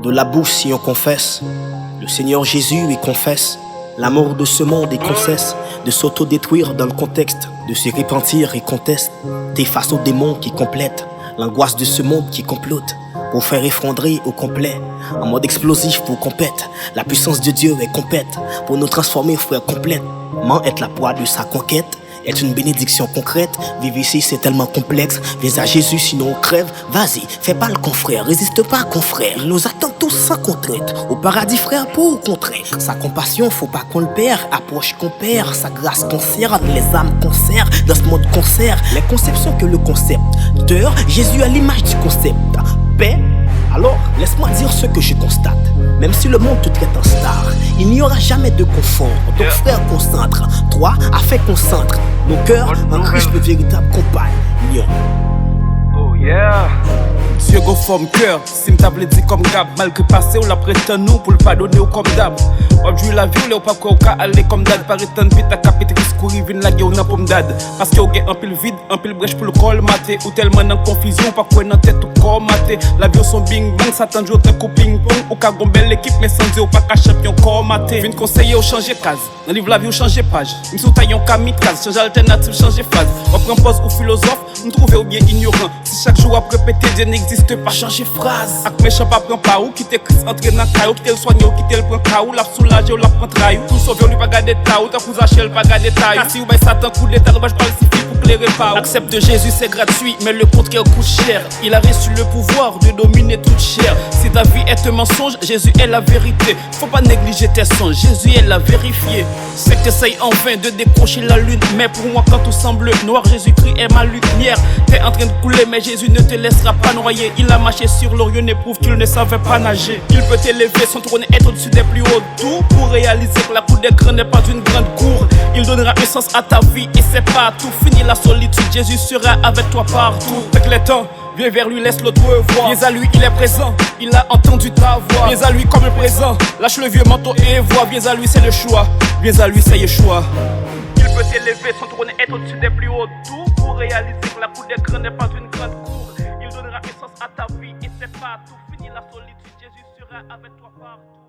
De la bouche si on confesse le Seigneur Jésus et confesse l'amour de ce monde et qu'on cesse de s'auto-détruire dans le contexte, de se repentir et conteste, t'es face aux démons qui complètent l'angoisse de ce monde qui complote pour faire effondrer au complet, en mode explosif pour qu'on pète. La puissance de Dieu est complète pour nous transformer, frère, complètement. Être la proie de sa conquête est une bénédiction concrète. Vivre ici c'est tellement complexe. Viens à Jésus sinon on crève. Vas-y, fais pas le confrère, résiste pas confrère. Il nous attend tous sans contrainte au paradis frère pour au contraire. Sa compassion faut pas qu'on le perd. Approche qu'on perd, sa grâce concerne les âmes concert. Dans ce mode concert, les conceptions que le concepteur. Jésus à l'image du concept. Paix. Alors, laisse-moi dire ce que je constate. Même si le monde te traite en star, il n'y aura jamais de confort. Donc frère, concentre-toi afin qu'on centre nos cœurs en Christ, le véritable compagnon. Oh yeah. Dieu go forme cœur, si m'table dit comme Gab. Malgré passé ou la prétend nous pour le pardonner ou comme d'hab. Aujourd'hui la vie ou pas quoi ou aller comme dad. Par étant vite à capiter risque ou rive la gueule ou n'a pomme dad. Parce qu'il y a un pile vide, un pile brèche pour le col maté. Ou tellement en confusion, pas quoi dans tête ou corps maté. La vie au son bing bang, ça t'en joue tant qu'au ping pong. Ou qu'à belle l'équipe mais sans dire ou pas qu'à champion corps maté. Vine conseiller ou changer case. Dans livre la vie ou changer page. M'm sous taillon camit case, changer alternative, changer phase. On prend pause ou philosophe, nous trouver ou bien ignorant. Si chaque jour après répéter Dieu n'existe pas, changer phrase. Ak méchant pas prend pas ou quitter Christ entrer dans caillou, quitter le soigner ou quitter le prend caillou, la soulager ou la prend trahi. Tout sauver ou lui pas garder ta ou ta cousin Achel pas garder taille. Si ou bay Satan coup d'état, le bâche pas le suffit pour clairer pas. Accepte de Jésus c'est gratuit, mais le contraire coûte cher. Il a reçu le pouvoir de dominer toute chair. Si ta vie est un mensonge, Jésus est la vérité. Faut pas négliger tes songes, Jésus est la vérifiée. C'est que t'essayes en vain de décrocher la lune, mais pour moi quand tout semble noir, Jésus-Christ est ma lumière. T'es en train de couler, mais Jésus ne te laissera pas noyer. Il a marché sur l'Orion et prouve qu'il ne savait pas nager. Il peut t'élever, son trône est au-dessus des plus hauts. Tout pour réaliser que la cour des grands n'est pas une grande cour. Il donnera un sens à ta vie et c'est pas tout. Fini la solitude, Jésus sera avec toi partout. Avec les temps, viens vers lui, laisse l'autre voir. Viens à lui, il est présent, il a entendu ta voix. Viens à lui comme le présent, lâche le vieux manteau et vois. Viens à lui, c'est le choix, viens à lui, c'est Yeshua. Il peut t'élever, son trône est au-dessus des plus hauts. Tout pour réaliser que la cour des grands n'est pas une grande cour. Il donnera un sens à ta vie et c'est pas tout. Fini la solitude, Jésus sera avec toi partout.